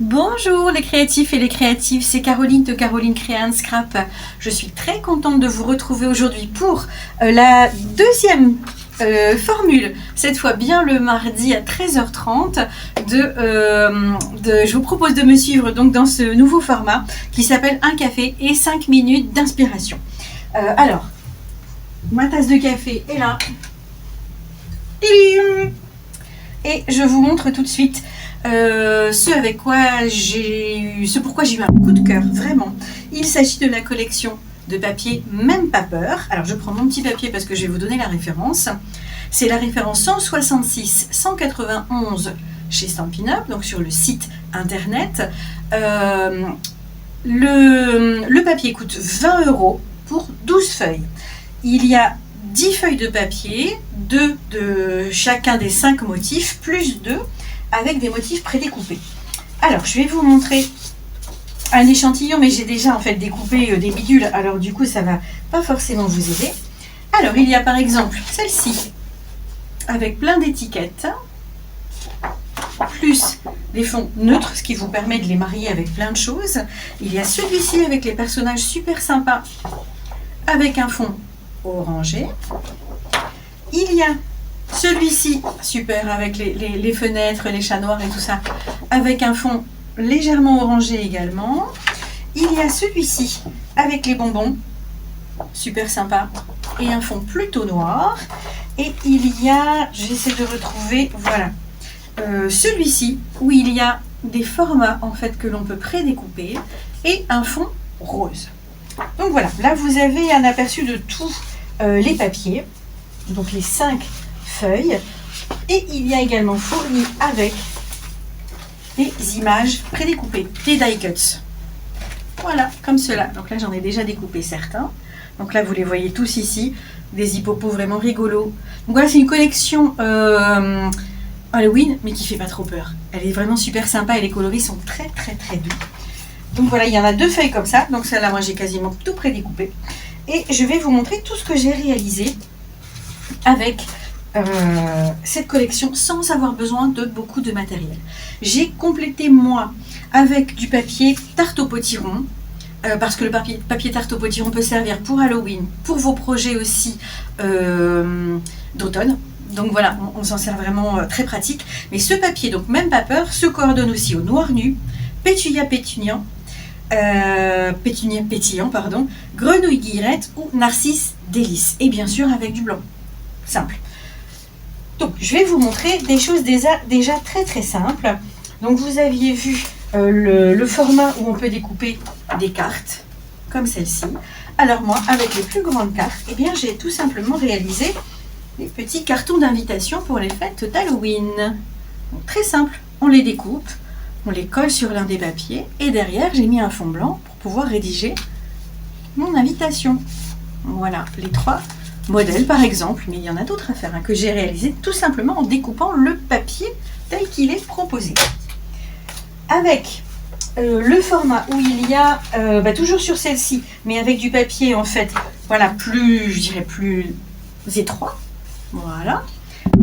Bonjour les créatifs et les créatives, c'est Caroline de Caroline Créa Scrap. Je suis très contente de vous retrouver aujourd'hui pour la deuxième formule, cette fois bien le mardi à 13h30. Je vous propose de me suivre donc dans ce nouveau format qui s'appelle un café et 5 minutes d'inspiration. Alors, ma tasse de café est là. Et je vous montre tout de suite ce pourquoi j'ai eu un coup de cœur, vraiment. Il s'agit de la collection de papier Même pas peur. Alors je prends mon petit papier parce que je vais vous donner la référence. C'est la référence 166 191 chez Stampin' Up, donc sur le site internet. Le papier coûte 20 € pour 12 feuilles. Il y a 10 feuilles de papier, 2 de chacun des 5 motifs, plus 2 avec des motifs prédécoupés. Alors, je vais vous montrer un échantillon, mais j'ai déjà en fait découpé des bidules, alors du coup, ça ne va pas forcément vous aider. Alors, il y a par exemple celle-ci, avec plein d'étiquettes, plus des fonds neutres, ce qui vous permet de les marier avec plein de choses. Il y a celui-ci avec les personnages super sympas, avec un fond orangé. Il y a celui-ci, super, avec les fenêtres, les chats noirs et tout ça, avec un fond légèrement orangé également. Il y a celui-ci, avec les bonbons, super sympa, et un fond plutôt noir. Et il y a, j'essaie de retrouver, voilà, celui-ci, où il y a des formats, en fait, que l'on peut prédécouper, et un fond rose. Donc voilà, là, vous avez un aperçu de tous les papiers, donc les 5 feuilles, et il y a également fourni avec des images prédécoupées, des die cuts. Voilà, comme cela. Donc là, j'en ai déjà découpé certains. Donc là, vous les voyez tous ici, des hippopos vraiment rigolos. Donc voilà, c'est une collection Halloween, mais qui fait pas trop peur. Elle est vraiment super sympa et les coloris sont très très très doux. Donc voilà, il y en a 2 feuilles comme ça. Donc celle-là, moi, j'ai quasiment tout prédécoupé. Et je vais vous montrer tout ce que j'ai réalisé avec cette collection sans avoir besoin de beaucoup de matériel. J'ai complété moi avec du papier tarte au potiron parce que le papier tarte au potiron peut servir pour Halloween, pour vos projets aussi d'automne. Donc voilà, on s'en sert vraiment très pratique. Mais ce papier, donc Même pas peur, se coordonne aussi au noir nu, pétunia pétuniant, pétunia pétillant, pardon, grenouille guillerette ou narcisse délice. Et bien sûr avec du blanc. Simple. Donc, je vais vous montrer des choses déjà très très simples. Donc, vous aviez vu le format où on peut découper des cartes, comme celle-ci. Alors moi, avec les plus grandes cartes, eh bien, j'ai tout simplement réalisé des petits cartons d'invitation pour les fêtes d'Halloween. Donc, très simple, on les découpe, on les colle sur l'un des papiers, et derrière, j'ai mis un fond blanc pour pouvoir rédiger mon invitation. Voilà, les 3 modèle par exemple, mais il y en a d'autres à faire, que j'ai réalisé tout simplement en découpant le papier tel qu'il est proposé. Avec le format où il y a, toujours sur celle-ci, mais avec du papier en fait, voilà, plus, je dirais plus étroit. Voilà.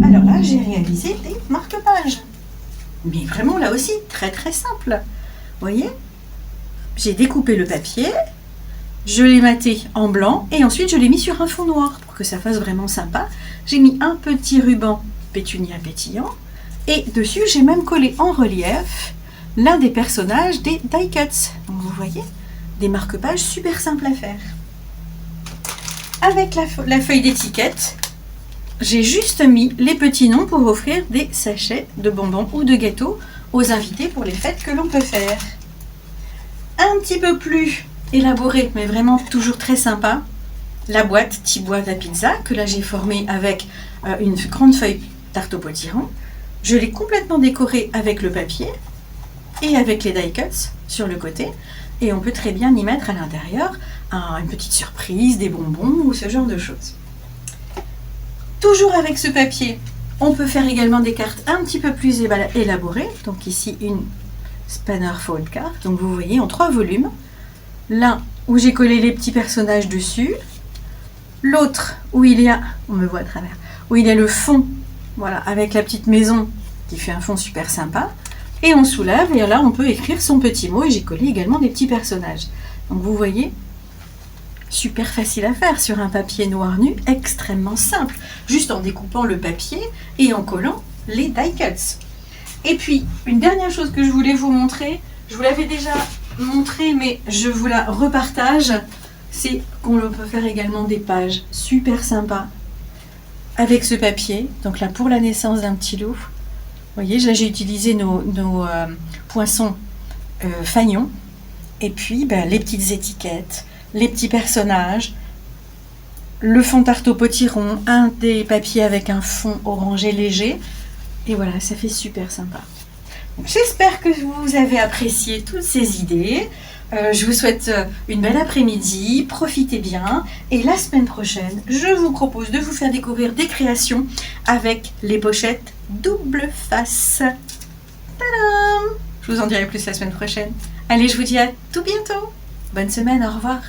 Alors là, j'ai réalisé des marque-pages. Mais vraiment là aussi, très très simple. Vous voyez ? J'ai découpé le papier, je l'ai maté en blanc et ensuite je l'ai mis sur un fond noir pour que ça fasse vraiment sympa. J'ai mis un petit ruban pétunia pétillant et dessus j'ai même collé en relief l'un des personnages des die cuts. Donc vous voyez, des marque-pages super simples à faire. Avec la feuille d'étiquette, j'ai juste mis les petits noms pour offrir des sachets de bonbons ou de gâteaux aux invités pour les fêtes que l'on peut faire. Un petit peu plus élaboré, mais vraiment toujours très sympa, la boîte, petite boîte à pizza, que là j'ai formée avec une grande feuille tarte au potiron. Je l'ai complètement décorée avec le papier et avec les die cuts sur le côté. Et on peut très bien y mettre à l'intérieur une petite surprise, des bonbons ou ce genre de choses. Toujours avec ce papier, on peut faire également des cartes un petit peu plus élaborées. Donc ici une Spanner Fold Card. Donc vous voyez en 3 volumes. L'un où j'ai collé les petits personnages dessus, l'autre où il y a, on me voit à travers, où il y a le fond, voilà, avec la petite maison qui fait un fond super sympa, Et on soulève, et là on peut écrire son petit mot, et j'ai collé également des petits personnages. Donc vous voyez, super facile à faire sur un papier noir nu, extrêmement simple, juste en découpant le papier et en collant les die cuts. Et puis, une dernière chose que je voulais vous montrer, je vous l'avais déjà montré, mais je vous la repartage, c'est qu'on peut faire également des pages super sympas avec ce papier. Donc là, pour la naissance d'un petit loup, vous voyez, là j'ai utilisé nos poinçons fagnons, et puis les petites étiquettes, les petits personnages, le fond tarte au potiron, un des papiers avec un fond orangé léger, et voilà, ça fait super sympa. J'espère que vous avez apprécié toutes ces idées. Je vous souhaite une belle après-midi, profitez bien, et la semaine prochaine, je vous propose de vous faire découvrir des créations avec les pochettes double face. Tadam! Je vous en dirai plus la semaine prochaine. Allez, je vous dis à tout bientôt. Bonne semaine, au revoir.